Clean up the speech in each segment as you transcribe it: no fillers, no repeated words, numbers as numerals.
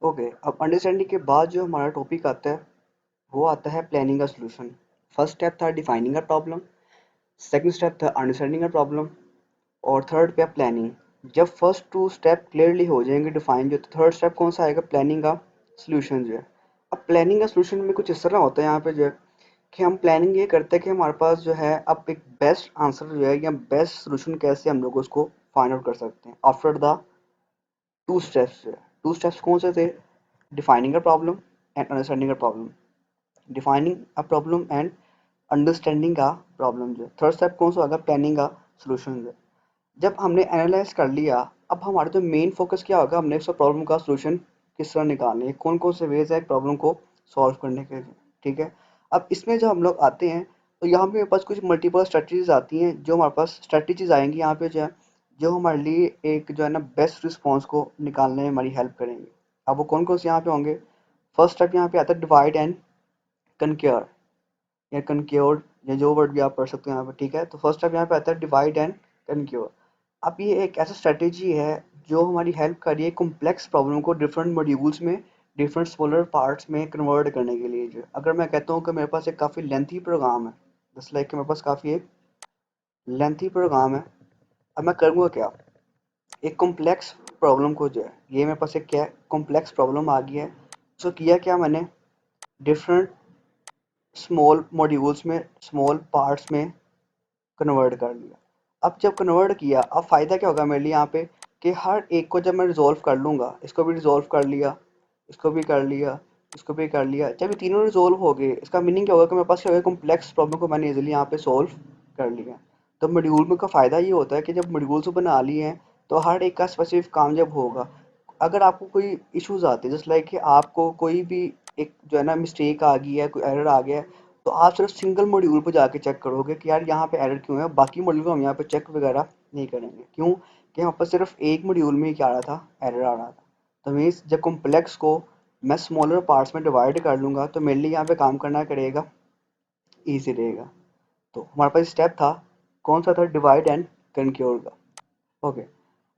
Okay, अब understanding के बाद जो हमारा टॉपिक आता है वो आता है प्लानिंग का सोल्यूशन। फर्स्ट स्टेप था defining a problem, second step था अंडरस्टैंडिंग अ प्रॉब्लम और थर्ड पे प्लानिंग। जब फर्स्ट टू स्टेप क्लियरली हो जाएंगे डिफाइन, जो थर्ड स्टेप कौन सा आएगा, प्लानिंग का सोल्यूशन जो है। अब प्लानिंग का सोल्यूशन में कुछ इस तरह होता है यहाँ पे जो है कि हम प्लानिंग ये करते हैं कि हमारे पास जो है अब एक बेस्ट आंसर जो है या बेस्ट सोल्यूशन कैसे हम लोग उसको फाइंड आउट कर सकते हैं आफ्टर द टू स्टेप्स। जो है टू स्टेप्स कौन से थे, defining a problem and understanding a problem. Defining a problem and understanding का प्रॉब्लम जो है थर्ड स्टेप कौन सा होगा, प्लानिंग का सोल्यूशन जो है। जब हमने एनालाइज कर लिया, अब हमारा जो मेन फोकस क्या होगा, हमने उस प्रॉब्लम का सोल्यूशन किस तरह निकालना है, कौन कौन से वेज है प्रॉब्लम को सॉल्व करने के लिए। ठीक है, अब इसमें जब हम लोग आते हैं तो यहाँ पे मेरे पास कुछ मल्टीपल स्ट्रेटजीज आती हैं। जो हमारे पास स्ट्रेटजीज आएंगी यहाँ पे जो है, जो हमारे लिए एक जो है ना बेस्ट रिस्पॉन्स को निकालने में हमारी हेल्प करेंगे। अब वो कौन कौन से यहाँ पे होंगे। फर्स्ट स्टेप यहाँ पे आता है डिवाइड एंड कनक्योर या कनक्योर्ड, या जो वर्ड भी आप पढ़ सकते हो यहाँ पे। ठीक है, तो फर्स्ट स्टेप यहाँ पे आता है डिवाइड एंड कनक्योर। अब ये एक ऐसा स्ट्रेटेजी है जो हमारी हेल्प कर रही है कॉम्प्लेक्स प्रॉब्लम को डिफरेंट मॉड्यूल्स में, डिफरेंट स्मॉलर पार्ट्स में कन्वर्ट करने के लिए। जो अगर मैं कहता हूँ कि मेरे पास एक काफ़ी लेंथी प्रोग्राम है, जस्ट लाइक कि मेरे पास काफ़ी एक लेंथी प्रोग्राम है, अब मैं करूँगा क्या, एक कॉम्प्लेक्स प्रॉब्लम को जो है, ये मेरे पास एक क्या है, कॉम्प्लेक्स प्रॉब्लम आ गई है। सो किया क्या मैंने, डिफरेंट स्मॉल मॉड्यूल्स में, स्मॉल पार्ट्स में कन्वर्ट कर लिया। अब जब कन्वर्ट किया, अब फ़ायदा क्या होगा मेरे लिए यहाँ पे, कि हर एक को जब मैं रिजॉल्व कर लूँगा, इसको भी रिजॉल्व कर लिया, इसको भी कर लिया, इसको भी कर लिया, जब ये तीनों रिजॉल्व हो गए, इसका मीनिंग क्या होगा कि मेरे पास क्या होगा, कॉम्प्लेक्स प्रॉब्लम को मैंने इजीली यहाँ पे सॉल्व कर लिया। तो मॉड्यूल में का फ़ायदा ये होता है कि जब मॉड्यूल्स बना लिए हैं तो हर एक का स्पेसिफिक काम जब होगा, अगर आपको कोई इश्यूज आते हैं, जस्ट लाइक कि आपको कोई भी एक जो है ना मिस्टेक आ गई है, कोई एरर आ गया है, तो आप सिर्फ सिंगल मॉड्यूल पर जाके चेक करोगे कि यार यहाँ पे एरर क्यों है, बाकी मॉड्यूल को हम यहाँ पे चेक वगैरह नहीं करेंगे। क्यों, कि यहाँ पर सिर्फ एक मॉड्यूल में ही क्या आ रहा था, एरर आ रहा था। तो मीन्स जब कॉम्प्लेक्स को मैं स्मॉलर पार्ट्स में डिवाइड कर लूँगा तो मेरे लिए यहाँ पे काम करना करेगा ईजी रहेगा। तो हमारे पास स्टेप था, कौन सा था, डिवाइड एंड कनक्योर का। ओके,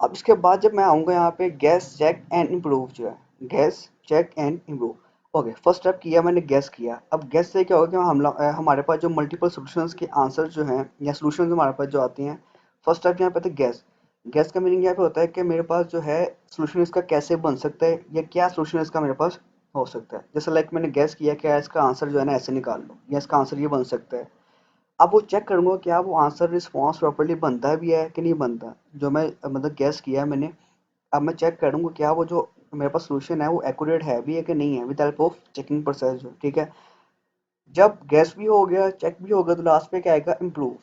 अब इसके बाद जब मैं आऊँगा यहाँ पे गैस चेक एंड इम्प्रूव जो है, guess check and improve. Okay, first step किया मैंने, गैस किया। अब गैस से क्या होगा कि हमारे पास जो मल्टीपल सॉल्यूशंस के आंसर जो हैं या सॉल्यूशंस हमारे पास जो आती हैं, फर्स्ट स्टेप यहाँ पे था गैस। गैस का मीनिंग यहाँ पे होता है कि मेरे पास जो है सॉल्यूशन इसका कैसे बन सकता है या क्या सॉल्यूशन इसका मेरे पास हो सकता है। जैसे लाइक मैंने गैस किया कि इसका आंसर जो है ना ऐसे निकाल लो, या इसका आंसर ये बन सकता है। अब वो चेक करूँगा क्या वो आंसर रिस्पॉन्स प्रॉपर्ली बनता भी है कि नहीं बनता, जो मैं मतलब गैस किया है मैंने। अब मैं चेक करूँगा क्या वो जो मेरे पास सॉल्यूशन है वो एक्यूरेट है भी है कि नहीं है, with help of checking process जो। ठीक है, जब गैस भी हो गया, चेक भी हो गया, तो लास्ट पे क्या आएगा, इम्प्रूव।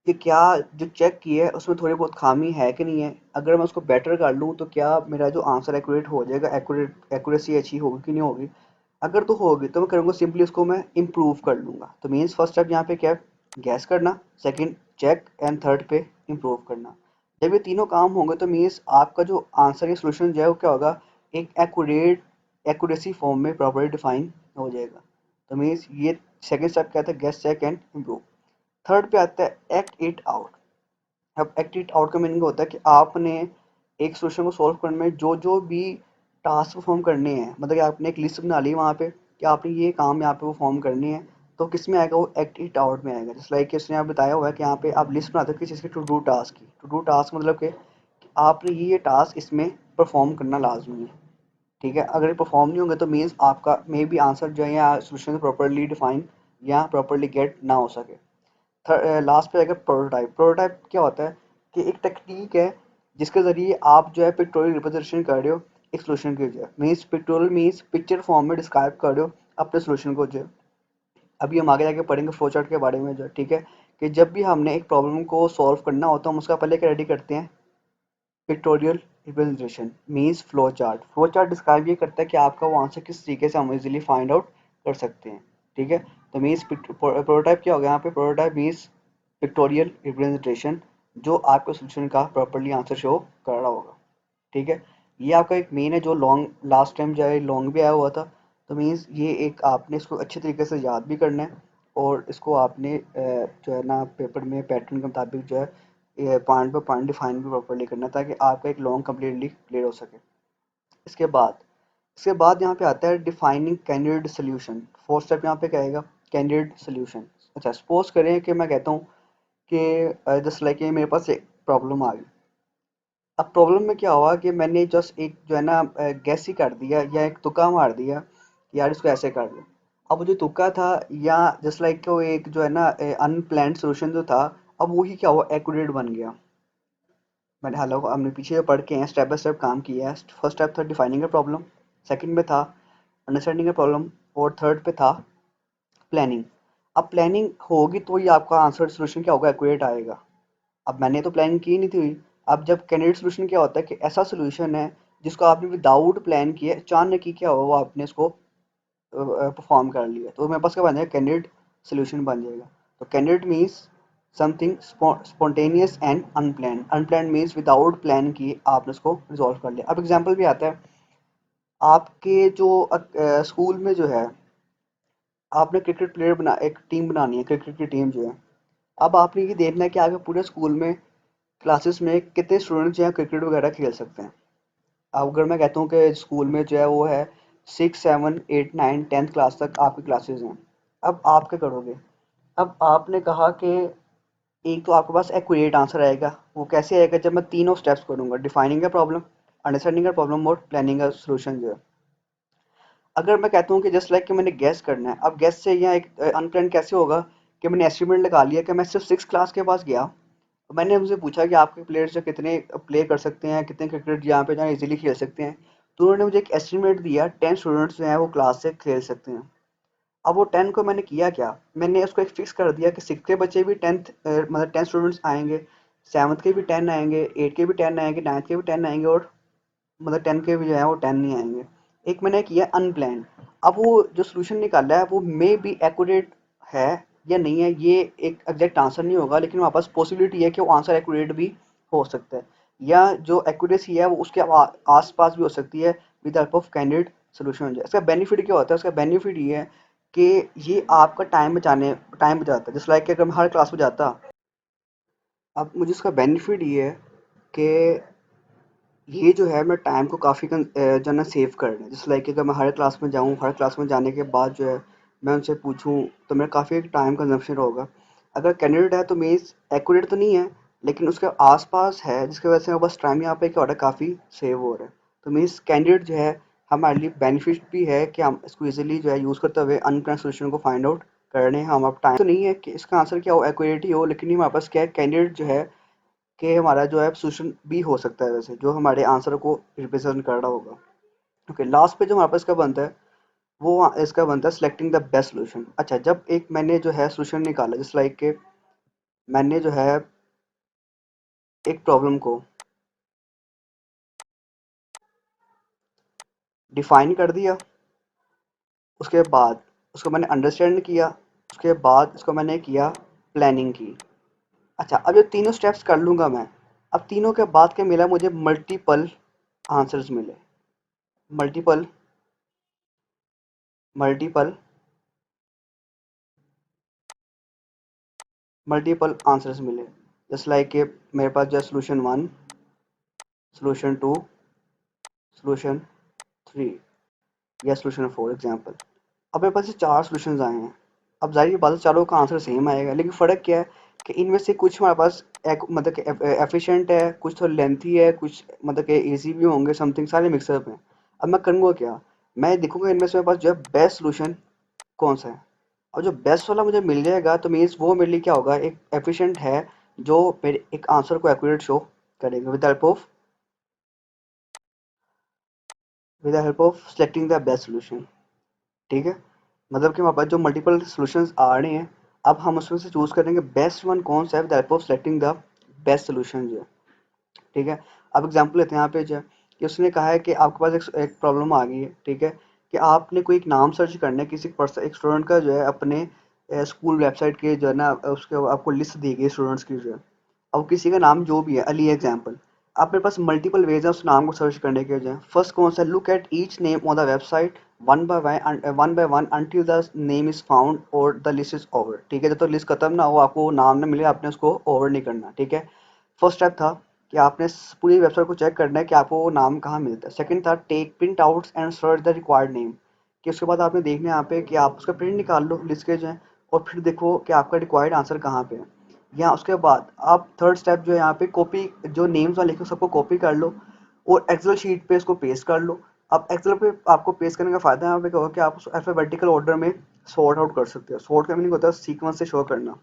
कि क्या जो चेक किया है उसमें थोड़ी बहुत खामी है कि नहीं है, अगर मैं उसको बेटर कर लूँ तो क्या मेरा जो आंसर एक्यूरेट हो जाएगा, एक्यूरेसी अच्छी होगी कि नहीं होगी। अगर तो होगी तो मैं करूँगा सिंपली उसको मैं इम्प्रूव कर लूँगा। तो मीन्स फर्स्ट स्टेप यहाँ पे क्या है, गैस करना, सेकंड चेक एंड थर्ड पे इम्प्रूव करना। जब ये तीनों काम होंगे तो मीन्स आपका जो आंसर या सोल्यूशन जो है वो क्या होगा, एक एक्यूरेसी फॉर्म में प्रॉपर्ली डिफाइन हो जाएगा। तो मीन्स ये सेकंड स्टेप क्या था, guess check and improve. Third पे आता है एक्ट इट आउट। अब एक्ट इट आउट का मीनिंग होता है कि आपने एक सोल्यूशन को सॉल्व करने में जो जो भी टास्क परफॉर्म करने हैं, मतलब कि आपने एक लिस्ट बना ली वहाँ पे कि आपने ये काम यहाँ पे परफॉर्म करनी है, तो किस में आएगा, वो एक्ट इट आउट में आएगा। जैसे लाइक उसने आप बताया हुआ है कि यहाँ पे आप लिस्ट बनाते हो किसी चीज़ की, टू डू टास्क की। टू डू टास्क मतलब कि आपने ये टास्क इसमें परफॉर्म करना लाजमी है। ठीक है, अगर ये परफॉर्म नहीं होंगे तो मीन्स आपका मे बी आंसर जो है या सोल्यूशन प्रॉपरली डिफाइन या प्रॉपरली गेट ना हो सके। लास्ट पे आएगा प्रोटोटाइप। प्रोटोटाइप क्या होता है कि एक टेक्निक है जिसके ज़रिए आप जो है पिक्टोरियल रिप्रेजेंटेशन कर रहे हो एक सोल्यूशन की। जो है means pictorial means picture form में डिस्क्राइब कर रहे हो अपने सोल्यूशन को। जो है अभी हम आगे जाके पढ़ेंगे फ्लो चार्ट के बारे में। जो है ठीक है, कि जब भी हमने एक प्रॉब्लम को सॉल्व करना होता है हम उसका पहले क्या रेडी करते हैं, pictorial representation means flow chart. Flow chart describe ये करता है कि आपका वो आंसर किस तरीके से हम इजीली फाइंड आउट कर सकते हैं। ठीक है, तो मीन्स प्रोटोटाइप क्या हो गया यहाँ पे, प्रोटोटाइप मीन्स पिक्टोरियल रिप्रेजेंटेशन जो आपके सोल्यूशन का प्रॉपर्ली आंसर शो कर रहा होगा। ठीक है, ये आपका एक मेन है जो लॉन्ग लास्ट टाइम जो है लॉन्ग भी आया हुआ था। तो मीन्स ये एक आपने इसको अच्छे तरीके से याद भी करना है और इसको आपने जो है ना पेपर में पैटर्न के मुताबिक जो है पॉइंट बाय पॉइंट डिफाइन भी प्रॉपर्ली करना है ताकि आपका एक लॉन्ग कम्प्लीटली क्लियर हो सके। इसके बाद इसके बाद यहाँ पे आता है defining candidate solution. Fourth step यहाँ पे क्या आएगा, कैंडिडेट सोल्यूशन। अच्छा सपोज करें कि मैं कहता हूँ कि जस्ट लाइक मेरे पास एक प्रॉब्लम आ गई। अब प्रॉब्लम में क्या हुआ कि मैंने जस्ट एक जो है ना गैस ही कर दिया या एक तुक्का मार दिया कि यार इसको ऐसे कर दो। अब वो जो तुक्का था या जस्ट लाइक वो एक जो है ना अनप्लान्ड सोल्यूशन जो था, अब वही क्या हुआ, एक्यूरेट बन गया। मैंने हालांकि हमने पीछे पढ़ के हैं, स्टेप बाय स्टेप काम किया है। फर्स्ट स्टेप था डिफाइनिंग अ प्रॉब्लम, सेकंड में था अंडरस्टैंडिंग अ प्रॉब्लम, और थर्ड पे था प्लानिंग। अब प्लानिंग होगी तो ही आपका आंसर सोल्यूशन क्या होगा, एक्यूरेट आएगा। अब मैंने तो प्लान की नहीं थी। अब जब कैंडिडेट सोल्यूशन क्या होता है कि ऐसा सोल्यूशन है जिसको आपने विदाउट प्लान किए अचानक ही क्या हुआ, वो आपने इसको परफॉर्म कर लिया, तो मेरे पास क्या बन जाएगा, कैंडिडेट सोल्यूशन बन जाएगा। तो candidate means something spontaneous and unplanned. Unplanned means without plan किए आपने उसको रिजॉल्व कर लिया। अब एग्जाम्पल भी आता है आपके जो स्कूल में जो है, आपने क्रिकेट प्लेयर बना, एक टीम बनानी है, क्रिकेट की टीम जो है। अब आपने ये देखना है कि आपके पूरे स्कूल में क्लासेस में कितने स्टूडेंट्स जो हैं क्रिकेट वगैरह खेल सकते हैं। अब अगर मैं कहता हूँ कि स्कूल में जो है वो है 6, 7, 8, 9, 10th क्लास तक आपकी क्लासेस हैं। अब आप क्या करोगे, अब आपने कहा कि एक तो आपके पास एक्यूरेट आंसर आएगा। वो कैसे आएगा, जब मैं तीनों स्टेप्स करूँगा, डिफाइनिंग का प्रॉब्लम, अंडरस्टैंडिंग का प्रॉब्लम और प्लानिंग का सोल्यूशन जो है। अगर मैं कहता हूँ कि जस्ट लाइक कि मैंने गैस करना है, अब गैस से यहाँ एक अनप्लान कैसे होगा कि मैंने एस्टिमेट लगा लिया कि मैं सिर्फ 6 क्लास के पास गया। मैंने उनसे पूछा कि आपके प्लेयर्स जो कितने प्ले कर सकते हैं, कितने क्रिकेट यहाँ पे जहाँ इजीली खेल सकते हैं। तो उन्होंने मुझे एक एस्टिमेट दिया 10 स्टूडेंट्स जो हैं वो क्लास से खेल सकते हैं। अब वो 10 को मैंने किया क्या, मैंने उसको एक फिक्स कर दिया कि 6 के बच्चे भी 10th मतलब 10 स्टूडेंट्स आएंगे, 7th के भी 10 आएंगे, 8 के भी 10 आएंगे, 9th के भी 10 आएंगे, और मतलब 10 के भी जो है वो 10 नहीं आएंगे। एक मैंने किया अनप्लान। अब वो जो सोल्यूशन निकाला है वो मे बी एक्यूरेट है या नहीं है, ये एक एग्जैक्ट आंसर नहीं होगा, लेकिन हमारे पास पॉसिबिलिटी है कि वो आंसर एक्यूरेट भी हो सकता है, या जो एक्यूरेसी है वो उसके आस पास भी हो सकती है with help of candidate solution. इसका बेनिफिट क्या होता है, उसका बेनिफिट ये है कि ये आपका टाइम बचाता है। जैसे लाइक अगर मैं हर क्लास में जाता, अब मुझे इसका बेनिफिट ये है कि ये जो है मैं टाइम को काफ़ी जो है ना सेव कर रहा है। जैसे लाइक अगर मैं हर क्लास में जाऊँ, हर क्लास में जाने के बाद जो है मैं उनसे पूछूँ, तो मेरा काफ़ी टाइम कंजप्शन होगा। अगर कैंडिडेट है तो मीन्स एक्यूरेट तो नहीं है, लेकिन उसके आसपास है, जिसकी वजह से मेरे पास टाइम यहाँ पे क्या हो रहा है, काफ़ी सेव हो रहा है। तो मीन्स कैंडिडेट जो है हमारे लिए बेनिफिट भी है कि हम इसको ईजिली जो है यूज़ करते हुए अनप्लान्ड सोल्यूशन को फाइंड आउट करने हम अब टाइम तो नहीं है कि इसका आंसर क्या हो, एक्यूरेट ही हो, लेकिन ये हमारे पास क्या है, कैंडिडेट जो है कि हमारा जो है सोल्यूशन भी हो सकता है वैसे, जो हमारे आंसर को रिप्रेजेंट कर रहा होगा। ओके, लास्ट पे जो हमारे पास इसका बनता है वो इसका बनता है सिलेक्टिंग द बेस्ट सोल्यूशन। अच्छा, जब एक मैंने जो है सोल्यूशन निकाला, जैसे लाइक के मैंने जो है एक प्रॉब्लम को डिफाइन कर दिया, उसके बाद उसको मैंने अंडरस्टैंड किया, उसके बाद उसको मैंने किया प्लानिंग की। अच्छा, अब ये तीनों स्टेप्स कर लूँगा मैं। अब तीनों के बाद क्या मिला मुझे, मल्टीपल आंसर्स मिले। मल्टीपल मल्टीपल मल्टीपल आंसर्स मिले। जस्ट लाइक कि मेरे पास जो सोल्यूशन 1, सोल्यूशन 2, सोल्यूशन 3 या सोल्यूशन 4 एग्जांपल। अब मेरे पास ये 4 सॉल्यूशंस आए हैं। अब ज़ाहिर सी बात है चारों का आंसर सेम आएगा, लेकिन फ़र्क क्या है कि इनमें से कुछ हमारे पास एक मतलब कि एफिशिएंट है, कुछ थोड़ा लेंथी है, कुछ मतलब कि ईज़ी भी होंगे, समथिंग सारे मिक्सअप हैं। अब मैं करूँगा क्या, मैं देखूँगा इनमें से मेरे पास जो है बेस्ट सॉल्यूशन कौन-सा है। और जो बेस्ट वाला मुझे मिल जाएगा तो मीन्स वो मेरे लिए क्या होगा, एक एफिशिएंट है जो मेरे एक आंसर को एक्यूरेट शो करेगा with the help of selecting the best solution. ठीक है, मतलब कि हमारे पास जो मल्टीपल सॉल्यूशंस आ रहे हैं, अब हम उसमें से चूज करेंगे बेस्ट वन कौन सा है with the help of selecting the best solution जो है। ठीक है, अब एग्जांपल लेते हैं यहाँ पे जो है कि उसने कहा है कि आपके पास एक प्रॉब्लम आ गई है। ठीक है, कि आपने कोई एक नाम सर्च करना है किसी पर्सन, एक स्टूडेंट का जो है अपने स्कूल वेबसाइट के जो है ना उसके आपको लिस्ट दी गई स्टूडेंट्स की जो है। अब किसी का नाम जो भी है, अली एग्जाम्पल, आप मेरे पास मल्टीपल वेज है उस नाम को सर्च करने के जो है। फर्स्ट कौन सा, look at each name on the website one by one until the name is found और द लिस्ट इज ओवर। ठीक है, जब तक लिस्ट खत्म ना हो, आपको नाम ना मिले, आपने उसको ओवर नहीं करना। ठीक है, फर्स्ट स्टेप था कि आपने पूरी वेबसाइट को चेक करना है कि आपको वो नाम कहाँ मिलता है। सेकंड था take printouts and search the required name, कि उसके बाद आपने देखना है यहाँ पे कि आप उसका प्रिंट निकाल लो लिस्ट के जो है, और फिर देखो कि आपका रिक्वायर्ड आंसर कहाँ पे है। यहाँ उसके बाद आप थर्ड स्टेप जो है यहाँ पे कॉपी, जो नेम्स वाले लिखे सबको कॉपी कर लो और एक्सेल शीट पे इसको पेस्ट कर लो। अब एक्सेल पे आपको पेस्ट करने का फायदा यहाँ पे क्या होगा कि आप उसको अल्फाबेटिकल ऑर्डर में सॉर्ट आउट कर सकते हो। सॉर्ट का मीनिंग होता है सीक्वेंस से शो करना।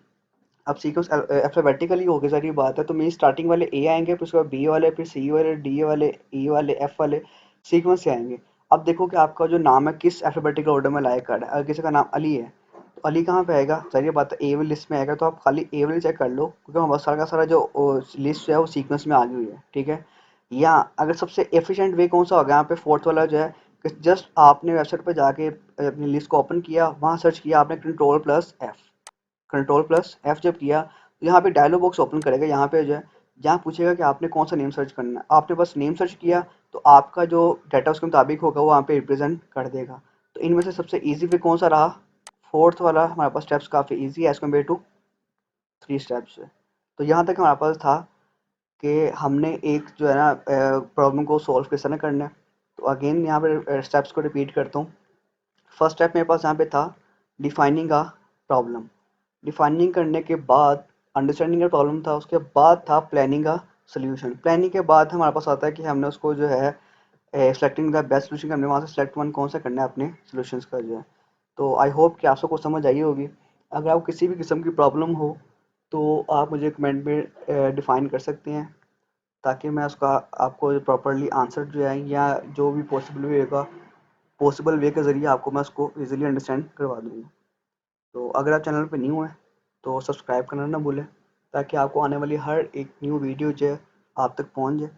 अब सीक्वेंस अल्फाबेटिकली होगी, सारी बात है, तो मेरी स्टार्टिंग वाले ए आएंगे, फिर उसके बाद बी वाले, फिर सी वाले, डी वाले, ई वाले, एफ वाले सीक्वेंस से आएंगे। अब देखो कि आपका जो नाम है किस अल्फाबेटिकल ऑर्डर में लाया कर है। अगर किसी का नाम अली है तो अली कहाँ पे आएगा, सारी बात है ए वाली लिस्ट में आएगा, तो आप खाली ए वाली चेक कर लो क्योंकि हमारा सारा का सारा जो लिस्ट जो है वो सीक्वेंस में आ गई हुई है, ठीक है। या अगर सबसे एफिशिएंट वे कौन सा होगा यहाँ पे, फोर्थ वाला जो है कि जस्ट आपने वेबसाइट पर जाके अपनी लिस्ट को ओपन किया, वहाँ सर्च किया आपने कंट्रोल प्लस एफ जब किया तो यहाँ पे डायलॉग बॉक्स ओपन करेगा। यहाँ पे जो है जहाँ पूछेगा कि आपने कौन सा नेम सर्च करना है, आपने बस नेम सर्च किया तो आपका जो डाटा उसके मुताबिक होगा वो वहाँ पे रिप्रेजेंट कर देगा। तो इनमें से सबसे इजी वे कौन सा रहा, फोर्थ वाला। हमारे पास स्टेप्स काफ़ी इजी है एज कम्पेयर टू 3 स्टेप्स से। तो यहाँ तक हमारे पास था कि हमने एक जो है ना प्रॉब्लम को सॉल्व किस तरह करना है। तो अगेन यहाँ पे स्टेप्स को रिपीट करता हूँ। फर्स्ट स्टेप मेरे पास यहाँ पे था डिफाइनिंग अ प्रॉब्लम। डिफाइनिंग करने के बाद अंडरस्टैंडिंग का प्रॉब्लम था, उसके बाद था प्लानिंग का सोल्यूशन। प्लानिंग के बाद हमारे पास आता है कि हमने उसको जो है सेलेक्टिंग द बेस्ट सोल्यूशन, हमने वहाँ से सेलेक्ट वन कौन सा करना है अपने सोल्यूशंस का जो है। तो आई होप कि आप सबको समझ आई होगी। अगर आपको किसी भी किस्म की प्रॉब्लम हो तो आप मुझे कमेंट में डिफ़ाइन कर सकते हैं, ताकि मैं उसका आपको प्रॉपरली आंसर जो है या जो भी पॉसिबल वे होगा, पॉसिबल वे के ज़रिए आपको मैं उसको ईजिली अंडरस्टैंड करवा दूँगा। तो अगर आप चैनल पे न्यू हैं तो सब्सक्राइब करना ना भूलें, ताकि आपको आने वाली हर एक न्यू वीडियो जो है आप तक पहुंच जाए।